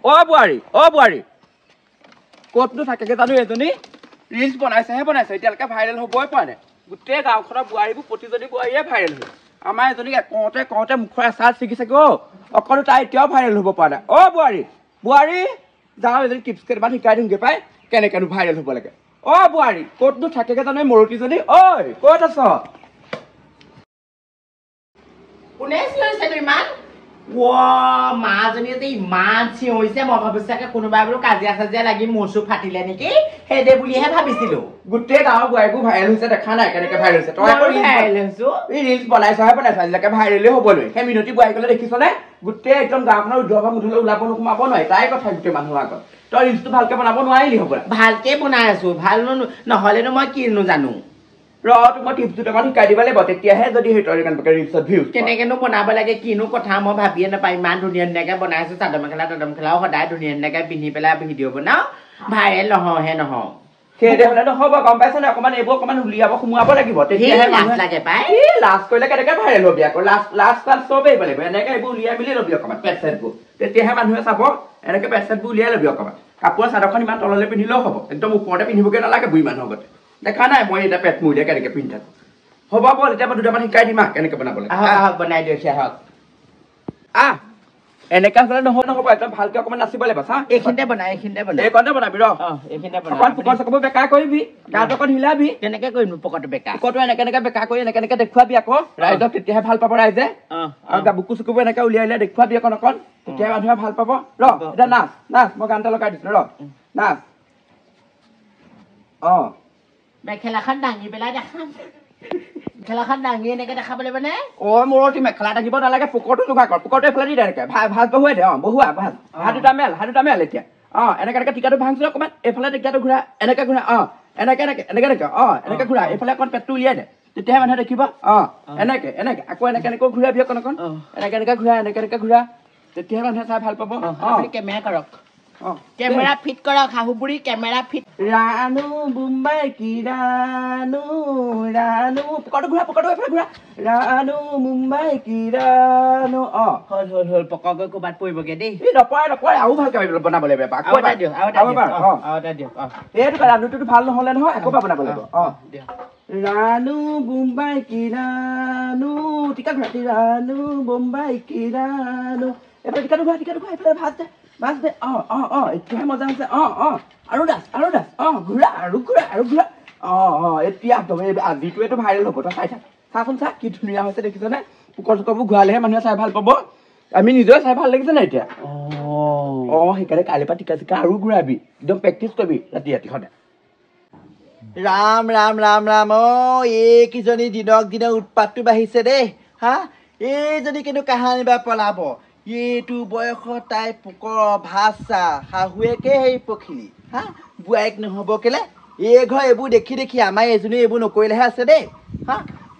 বোৱাৰী ক'তনো থাকেগে জানো এজনী ৰিলছ বনাইছেহে এতিয়ালৈকে ভাইৰেল হ'বই পৰা নাই গোটেই গাঁওখনৰ বোৱাৰীবোৰ প্ৰতিজনী বোৱাৰীয়ে ভাইৰেল হয় আমাৰ এজনীক কওঁতে মুখৰ এচাৰ ছিগিছে অকলো তাই এতিয়াও ভাইৰেল হ'ব পৰা নাই বোৱাৰী যাওঁ এজনী টিপছ কেইটামান শিকাই দিমগে পাই কেনেকেনো ভাইৰেল হ'ব লাগে বোৱাৰী ক'তনো থাকেগে জানো মৰতীজনী ক'ত আছ কোনে চিঞৰিছে ইমান মাজনী যে ইমান চিঞৰিছে মই ভাবিছো কোনোবাই বোলো কাজিয়া লাগি মূৰ ফাটিলে নেকি সেইদে বুলিহে ভাবিছিলো গোটেই গাঁৱৰ বোৱাৰীবোৰ ভাইৰেল হৈছে দেখা নাই কেনেকে ভাইৰেল হৈছে তই ভাইৰেল হৈছো ৰিলছ বনাইছহে আজিলৈকে ভাইৰেলে হ'বলৈ সেই মিনতি বোৱাৰী গ'লে দেখিছনে গোটেই একদম গাঁওখনৰ উদ্ধৱ মুধলৈ ওলাব নোসোমাব নহয় তাই কথা গোটেই মানুহৰ আগত তই ৰিলছটো ভালকে বনাব নোৱাৰিলি হ'ব ভালকে বনাই আছো ভাল নহ'লেনো মই কিনো জানো মই টিপছ দুটামান শিকাই দিব লাগিব তেতিয়াহে যদি ৰিলছত ভিউজ কেনেকেনো বনাব লাগে কিনো কথা মই ভাবিয়ে নাপাই ইমান ধুনীয়াকে বনাইছো চাদৰ মেখেলাও সদায় ধুনীয়াকে পিন্ধি পেলাই ভিডিঅ' বনাও ভাইৰেল নহওঁ সেইদে হ'লে নহ'ব গম পাইছ নে অকণমান এইবোৰ অকণমান উলিয়াব সোমোৱাব লাগিব তেতিয়াহে লাজ লাগে পাই লাজ কৰিলে কেনেকে ভাইৰেল হ'বি আকৌ লাজ চব এৰিব লাগিব এনেকে এইবোৰ উলিয়াই মেলি ল'বি অকণমান পেটছেটবোৰ তেতিয়াহে মানুহে চাব এনেকে পেটছেটবোৰ উলিয়াই ল'বি অকণমান কাপোৰৰ চাদৰখন ইমান তললৈ পিন্ধিলেও হ'ব একদম ওপৰতে পিন্ধিবগৈ নালাগে বুঢ়ী মানুহৰ আগতে দেখা নাই মই এতিয়া পেট মুৰিলে কেনেকে পিন্ধি থাকো হ'ব ব'ল এতিয়া মই দুটামান শিকাই দিম কেনেকে বনাব লাগে বনাই দিয়ক এনেকা হ'লে নহ'ব একদম ভালকে অকণমান নাচিব লাগিব চা এইখিনিতে বনাবি এইখিনিতে অকণমান পুকৰ চকুবোৰ বেকা কৰিবি গাটো অকণ হিলাবি কেনেকে কৰিম পুকৰটো বেকা পুকৰটো এনেকে বেকা কৰি এনেকে দেখুৱাবি আকৌ ৰাইজক তেতিয়াহে ভাল পাব ৰাইজে আৰু বুকু চকুবোৰ এনেকে উলিয়াই দেখুৱাবি অকণ তেতিয়াহে মানুহে ভাল পাব এতিয়া নাচ মই গান এটা লগাই দিছো নাচ মেখেলাখন দাঙি পেলাই দেখাম মেখেলাখন দাঙি এনেকে দেখাব লাগিব নে মূৰতি মেখেলা দাঙিব নালাগে পুকৰটো যোগাৰ কৰ পুকৰটো এইফালে দি দে এনেকে ভাত বহুৱাই দে বহুৱা ভাল হাত দুটা মেল এতিয়া এনেকে টিকাটো ভাঙিছো অকণমান এইফালে টিকাটো ঘূৰা এনেকে ঘূৰা এনেকে ঘূৰা এইফালে অকণ পেটটো উলিয়াই দে তেতিয়াহে মানুহে দেখিব এনেকে আকৌ এনেকে ঘূৰাবি অকণ এনেকে ঘূৰা তেতিয়াহে মানুহে চাই ভাল পাব কেমেৰা কৰক কেমেৰা ফিট কৰক শাহুবুঢ়ী কেমেৰা ফিট ৰাণু মুম্বাই কি ৰাণু পুকৰটো এইফালে ঘূৰা ৰাণু মুম্বাই কি ৰাণু হ'ল পকৰকৈ ক'ৰবাত পৰিবগে দেই নপৰে আৰু ভালকে বনাব লাগিব এইটো ৰাণুটোতো ভাল নহ'লে নহয় আকৌ বনাব লাগিব ৰাণু মুম্বাই কি ৰাণু টিকা ঘূৰা ৰাণু মুম্বাই কি ৰাণু এইফালে টিকাটো ঘূৰা এইফালে ভাজ দে এতিয়াহে মজা হৈছে আৰু দাস ঘূৰা এতিয়া আজিটোৱেতো ভাইৰেল হ'ব তই চাচোন চা কি ধুনীয়া হৈছে দেখিছনে পুকৰ চুকৰবোৰ ঘূৰালেহে মানুহে চাই ভাল পাব আমি নিজেও চাই ভাল লাগিছে নাই এতিয়া সেইকাৰণে কাইলৈৰ পৰা টিকা চিকা আৰু ঘূৰাবি একদম প্ৰেক্টিচ কৰিবি ৰাতি সদায় ৰাম এইকেইজনী দিনক দিনে উৎপাতটো বাঢ়িছে দেই এইজনী কিন্তু কাহানী বা পলাব এইটো বয়সত তাই পুকৰ ভাষা শাহুৱেকে সেই পখিলি বোৱাৰীক নহ'ব কেলে এই ঘৰ এইবোৰ দেখি আমাৰ এজনী এইবোৰ নকৰিলেহে আছে দেই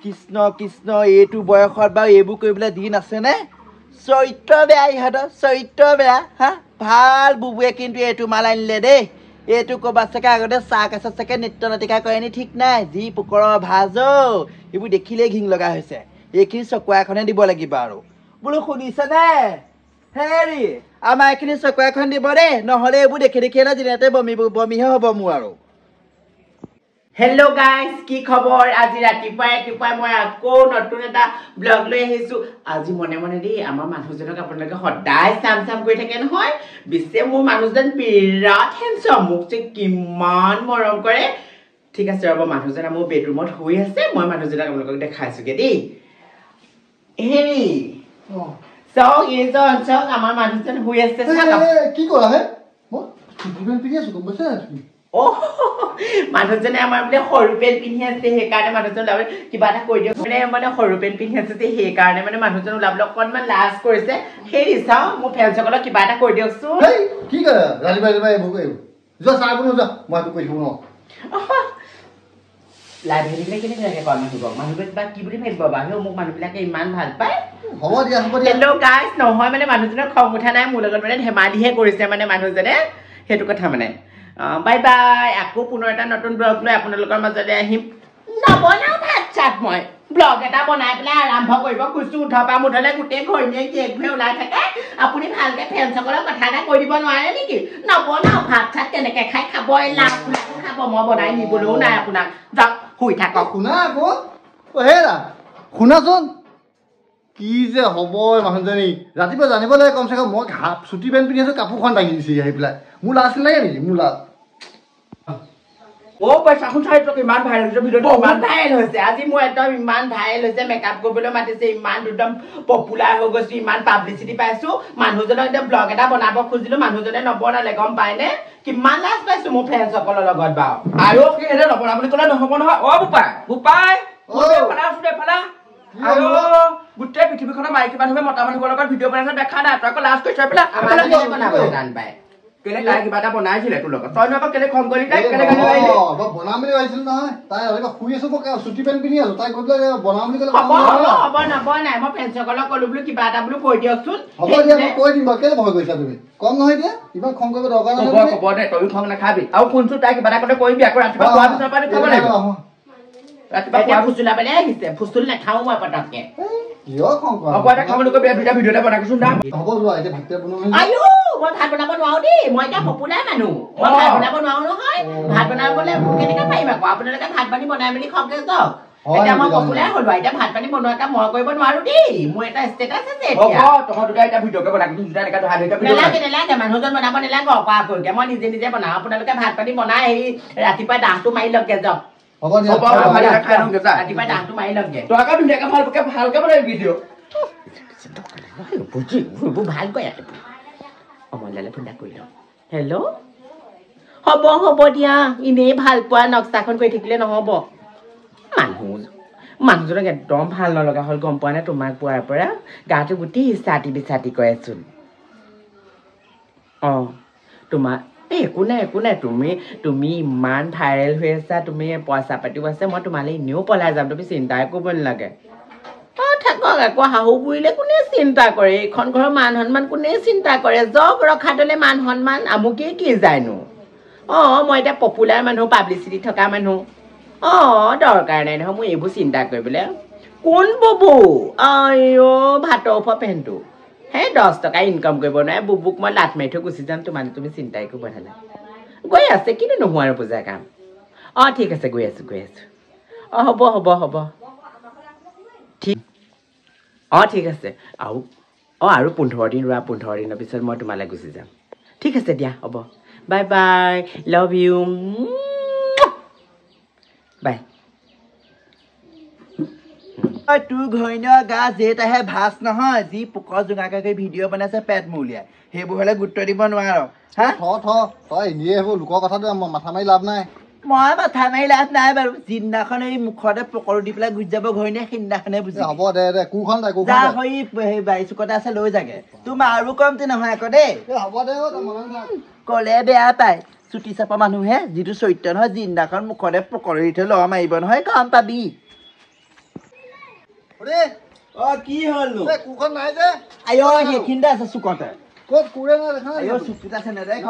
কৃষ্ণ এইটো বয়সত বাৰু এইবোৰ কৰিবলৈ দিন আছেনে চৰিত্ৰ বেয়া ইহঁতৰ চৰিত্ৰ বেয়া ভাল বুবুৱে কিন্তু এইটো মাল আনিলে দেই এইটো ক'ৰবাত চাগে আগতে চাহ কাছত চাগে নৃত্য নাটিকা কৰেনি ঠিক নাই যি পুকৰ ভাজ এইবোৰ দেখিলেই ঘিং লগা হৈছে এইখিনি চকুৱা এখনে দিব লাগিব আৰু বোলো শুনিছেনে হেৰি আমাৰ এইখিনি চকুৱা এখন দিব দেই নহ'লে এইবোৰ দেখি না দিনতে বমিহে হ'ব মোৰ আৰু হেল্ল' গাইজ কি খবৰ আজি ৰাতিপুৱাই মই আকৌ নতুন এটা ব্লগ লৈ আহিছোঁ আজি মনে দেই আমাৰ মানুহজনক আপোনালোকে সদায় চাম কৰি থাকে নহয় বিছে মোৰ মানুহজন বিৰাট হেণ্ডচাম মোক যে কিমান মৰম কৰে ঠিক আছে ৰ'ব মানুহজন মোৰ বেডৰুমত শুই আছে মই মানুহজনক আপোনালোকক দেখাইছোগে দেই হেৰি চাওক আমাৰ মানুহজন শুই আছে কি কৰা হে পিন্ধি আছো গম পাইছা মানুহজনে আমাৰ বোলে সৰু পেণ্ট পিন্ধি আছে সেইকাৰণে মানুহজন ওলাবলৈ কিবা এটা কৈ দিয়ক মানে সৰু পেণ্ট পিন্ধি আছে যে সেইকাৰণে মানে মানুহজন ওলাবলৈ অকণমান লাজ কৰিছে সেই চাওঁ মোৰ ফেন্সসকলক কিবা এটা কৈ দিয়কচোন কি কৰা ৰাতিপুৱা যোৱা চাহ কোনো যোৱা মই কৈ থাকো ন লাইব্ৰেৰীলৈ কেনেকৈ কয় মানুহবোৰে কিবা কি বুলি ভাবিব বাৰু মোক মানুহবিলাকে ইমান ভাল পায় হ'ব দিয়া হেল্ল' গাইজ নহয় মানে মানুহজনৰ খং উঠা নাই মোৰ লগত মানে ধেমালিহে কৰিছে মানে মানুহজনে সেইটো কথা মানে বাই বাই আকৌ পুনৰ এটা নতুন ব্লগ লৈ আপোনালোকৰ মাজলৈ আহিম নবনাওঁ ভাত চাত মই ব্লগ এটা বনাই পেলাই আৰম্ভ কৰিব খুজিছোঁ উঠপা মুঠলে গোটেই ঘৈণীয়ে কেক ভে ওলাই থাকে আপুনি ভালকে ফ্ৰেণ্ডসকলক কথা এটা কৈ দিব নোৱাৰে নেকি নবনাও ভাত চাত কেনেকে খাই খাব লাভ খাব মই বনাই নিবলৈও নাই আপোনাক যাওক শুই থাকক শুনা আকৌ হেৰা শুনাচোন কি যে হ'ব মানুহজনী ৰাতিপুৱা জানিব লাগে কমচে কম মই হাফ চুটি পেণ্ট পিন্ধি আছোঁ কাপোৰখন দাঙি দিছে আহি পেলাই মোৰ লাজ লাগে নেকি মোৰ লাজ অ পইচা খন চাই তোক ইমান ভাইৰেল হৈছে ভিডিঅ'টো ইমান ভাইৰেল হৈছে আজি মোৰ একদম ইমান ভাইৰেল হৈছে মেকআপ কৰিবলৈ মাতিছে ইমান একদম পপুলাৰ হৈ গৈছো ইমান পাব্লিচিটি পাইছো মানুহজনক একদম ব্লগ এটা বনাব খুজিলো মানুহজনে নবনালে গম পায়নে কিমান লাজ পাইছো মোৰ ফ্ৰেণ্ডসকলৰ লগত বাৰু আৰু কি এনে নবনা বুলি ক'লে নহ'ব নহয় অ বোপাই ফালা আৰু গোটেই পৃথিৱীখনৰ মাইকী মানুহে মতা মানুহৰ লগত ভিডিঅ' বনাইছে দেখা নাই তই আকৌ লাজ কৰি চাই পেলাই আমাৰ বনাবলৈ টান পায় কেলে তাই কিবা এটা বনাইছিলে তোৰ লগত তই আকৌ কেলে খং কৰি তাই কেলে গালি মাৰিলি বনাম বুলি ভাবিছিল নহয় তাই শুই আছো মই চুটি পেণ্ট পিন্ধি আছো তাই কৈ পেলাই বনাম বুলি ক'লে হ'ব নবনাই মই ফ্ৰেণ্ডসকলক ক'লো বোলো কিবা এটা বোলো কৈ দিয়কচোন হ'ব দিয়া মই কৈ দিম বাৰু কেলে ভয় কৰিছা তুমি কম নহয় এতিয়া ইমান খং কৰিব দৰকাৰ নাই হ'ব দে তই খং নাখাবি আৰু শুনছো তাই কিবা এটা ক'লে কৰিবি আকৌ ৰাতিপুৱা খোৱাৰ পিছৰ পৰা খাব লাগিব ৰাতিপুৱা এতিয়া ফুচুলা পেলাই আহিছে ফুচুল নাখাওঁ মই পটককে কিয় খং কৰা হ'ব এটা খাব নকবি দুটা ভিডিঅ' এটা বনাইছোন দা হ'ব যোৱা এতিয়া ভাতকে বনোৱা আয়ো মই ভাত বনাব নোৱাৰো দেই মই এতিয়া পপুলাৰ মানুহ মই ভাত বনাব নোৱাৰো নহয় ভাত বনাবলৈ কেনেকে পাৰিম আকৌ আপোনালোকে ভাত পানী বনাই মেলি খাওঁগে যাওক এতিয়া মই পপুলাৰ হলো এতিয়া ভাত পানী বনোৱা এটা মই কৰিব নোৱাৰো দেই মোৰ এটা ষ্টেটাছ আছে এতিয়া তহঁত দুটা এতিয়া ভিডিঅ'কে বনাইছো দুটা এনেকা ধৰা ধৰিকে নেলাগে নেলাগে মানুহজন বনাব নেলাগে অকৰাকৈ মই নিজে নিজে বনাওঁ আপোনালোকে ভাত পানী বনাই হেৰি ৰাতিপুৱা দাহটো মাৰি লওঁগে যাওক হ'ব দিয়া ৰাতিপুৱা দাহটো মাৰি লওঁগে তই আকৌ ধুনীয়াকে ভালকে বনাবি ভিডিঅ' ভালকৈ অমলালে ফোন এটা কৰি লওঁ হেল্ল' হ'ব দিয়া এনেই ভাল পোৱা নক্সাখন কৰি থাকিলে নহ'ব মানুহজনক একদম ভাল নলগা হ'ল গম পোৱা নে তোমাক পোৱাৰ পৰা গাটো গোটেই বিচাতি কৰেচোন অঁ তোমাৰ একো নাই তুমি ইমান ভাইৰেল হৈ আছা তুমি পইচা পাতিও আছে মই তোমালৈ এনেও পলাই যাম তুমি চিন্তাই কৰিব নালাগে অঁ থাকক আকৌ শাহু বুঢ়ীলে কোনে চিন্তা কৰে এইখন ঘৰৰ মান সন্মান কোনে চিন্তা কৰে জব ৰখা তলে মান সন্মান আমুকেই কি যায়নো অঁ মই এতিয়া পপুলাৰ মানুহ পাব্লিচিটি থকা মানুহ অঁ দৰকাৰ নাই নহয় মই এইবোৰ চিন্তা কৰিবলৈ কোন বুবু আইঅ ভাতৰ ওপৰ পেণ্টটো সেই 10 টকা ইনকাম কৰিব নোৱাৰে বুবুক মই লাট মাৰি থৈ গুচি যাম তুমি চিন্তাই কৰিব নালাগে গৈ আছে কিন্তু নোহোৱা আৰু পূজা কাম অঁ ঠিক আছে গৈ আছোঁ অঁ হ'ব ঠিক অঁ ঠিক আছে আৰু 15 দিন ৰোৱা 15 দিনৰ পিছত মই তোমালৈ গুচি যাম ঠিক আছে দিয়া হ'ব বাই বাই লাভ ইউ বাই তোৰ ঘৈণীয় গা জেঠ আহে ভাজ নহয় যি পোকৰ জোঙাকে ভিডিঅ' বনাইছে পেট মোৰ উলিয়াই সেইবোৰ হ'লে গুৰুত্ব দিব নোৱাৰ হা তই এনেই সেইবোৰ লোকৰ কথাটো মাথা মাৰি লাভ নাই মই মাথা মাৰি লাভ নাই বাৰু যিদিনাখন এই মুখতে পকৰো দি পেলাই গুচি যাব ঘৈণীয়ে সেইদিনাখনে বুজি হ'ব দে কোখন যা হৈ বাৰী চুকতে আছে লৈ যাগে তোমাৰ আৰু কমতি নহয় আকৌ দেই হ'ব দে ক'লে বেয়া পায় চুটি চাপা মানুহে যিটো চৰিত্ৰ নহয় যিদিনাখন মুখতে পকৰো দি থৈ ল মাৰিব নহয় গম পাবি কি হ'লনো কোখন নাই যে আই সেইখিনিতে আছে চুকতে ক'ত কোৰে নাই দেখা চুকটোত আছে নেদেখ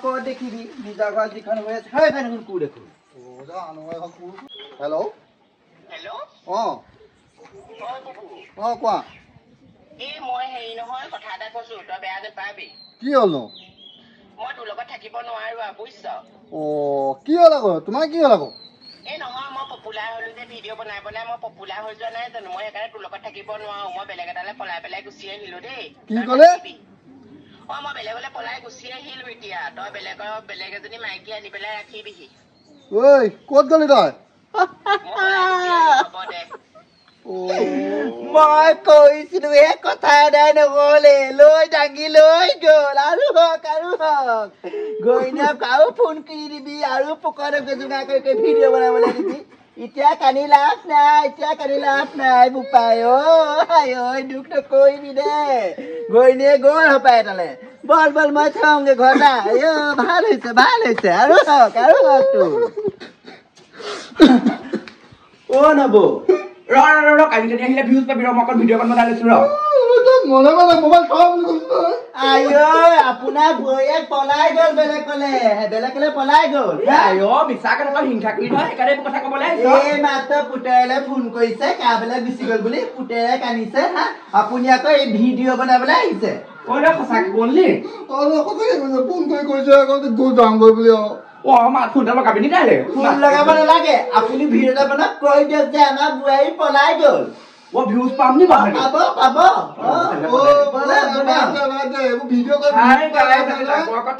ক'ত দেখিবি নিজৰ ঘৰত যিখন হৈ আছে সেই ফেনখন কোৰ দেখো হেল্ল' অঁ কোৱা মই হেৰি নহয় কথা এটা কৈছো তই বেয়া নাপাবি কি হ'লনো মই তোৰ লগত থাকিব নোৱাৰো বুজিছ কি হ'ল আকৌ তোমাৰ কি হ'ল আকৌ এই নহয় মই পপুলাৰ হলো যে ভিডিঅ' বনাই মই পপুলাৰ হৈ যোৱা নাই জানো মই সেইকাৰণে তোৰ লগত থাকিব নোৱাৰো মই বেলেগ এটালৈ পলাই গুচি আহিলো দেই কি ক'লে মই বেলেগলৈ পলাই গুচি আহিলো এতিয়া তই বেলেগ এজনী মাইকী আনি পেলাই ৰাখিবিহি ঐ ক'ত গলি তই হ'ব দে মই কৈছিলো এই কথা এটাই নকলে লৈ দাঙি লৈ গ'ল আৰু হওক ঘৈণীয়েক আৰু ফোন কৰি দিবি আৰু পোকৰে জোঙা কৰি ভিডিঅ' বনাবলৈ দিবি এতিয়া কানি লাভ নাই বোপাই ঐ দুখ নকৰিবি দে ঘৈণীয়ে গ'ল হপাই তালে বল মই থওঁগে ঘৰত ভাল হৈছে আৰু হওক তোৰ নবৌ ৰ কালি যদি আহিলে ভিউজ পাবি ৰ মই অকল ভিডিঅ' বনাই লৈছো ৰ মনে মনে মোবাইল থোৱা বুলি কৈছো আইঐ আপোনাৰ বৌয়ে পলাই গ'ল বেলেগলে পলাই গ'ল মিছা কথা হিংসা কৰি নহয় সেইকাৰণে কথা ক'বলৈ আহিছ এই মাত্ৰ পুতেৰে ফোন কৰিছে কাবেলা গুচি গ'ল বুলি পুতেৰে কান্দিছে হা আপুনি আকৌ এই ভিডিঅ' বনাবলৈ আহিছে সঁচাকে গ'লনি ফোন কৰি কৈছে আকৌ গৈ যামগৈ বুলি মাত ফোন এটা লগাবি নি কাইলৈ ফোন লগাব নালাগে আপুনি ভিডিঅ' এটা বনাওক কৈ দিয়ক যে আমাৰ বোৱাৰী পলাই গ'ল ভিউজ পাম নি পাব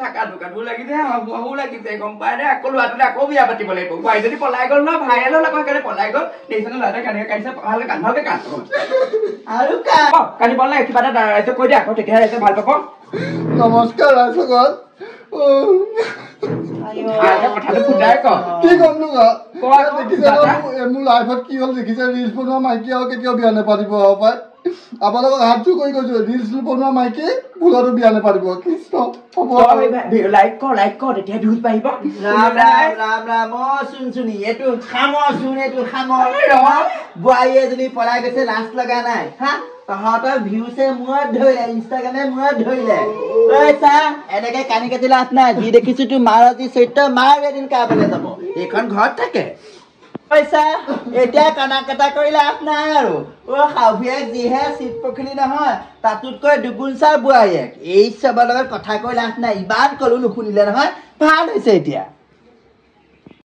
থকা দোকানবোৰ লাগিছে বহু লাগিছে গম পাই দে আকৌ ল'ৰাটোলে আকৌ বিয়া পাতিব লাগিব বোৱাৰী যদি পলাই গ'ল ন ভাইৰেল হ'ল আকৌ সেইকাৰণে পলাই গ'ল দেখিছেনে ল'ৰাটোৱে কেনেকে কান্দিছে ভালকে কান্দ আৰু কান্দিব নালাগে কিবা এটা ৰাইজক কৈ দিয়ে আকৌ তেতিয়াহে ৰাইজে ভাল পাব নমস্কাৰ ৰাইজসকল কথাটো ফুটাই ক কি কম দেখিছে মোৰ লাইফত কি হ'ল দেখিছে ৰিলচ বনোৱা মাইকী আৰু কেতিয়াও বিয়া নেপাতিব পায় আপোনালোকক হাতটো কৰি কৈছো ৰিলচ বনোৱা মাইকী ভুলতো বিয়া নেপাতিব কৃষ্ণ হ'ব লাইক কৰ তেতিয়া ভিউজ বাঢ়িব ৰাম শুনি এইটো খামৰ বোৱাৰী এজনী পলাই গৈছে লাজ লগা নাই হা তহঁতৰ ভিউছে মূৰত ধৰিলে ইনষ্টাগ্ৰামে মূৰত ধৰিলে এনেকে কানি কাটি লাভ নাই যি দেখিছো তোৰ মাৰতী চৰিত্ৰ মাৰ এদিন কাবলৈ যাব এইখন ঘৰত থাকে পইচা এতিয়া কানা কাটা কৰি লাভ নাই আৰু শাহুৱেক যিহে চিট পখিলি নহয় তাতোতকৈ দুগুণ চাৰ বোৱাৰীয়েক এই চবৰ লগত কথা কৈ লাভ নাই ইমান কলো নুশুনিলে নহয় ভাল হৈছে এতিয়া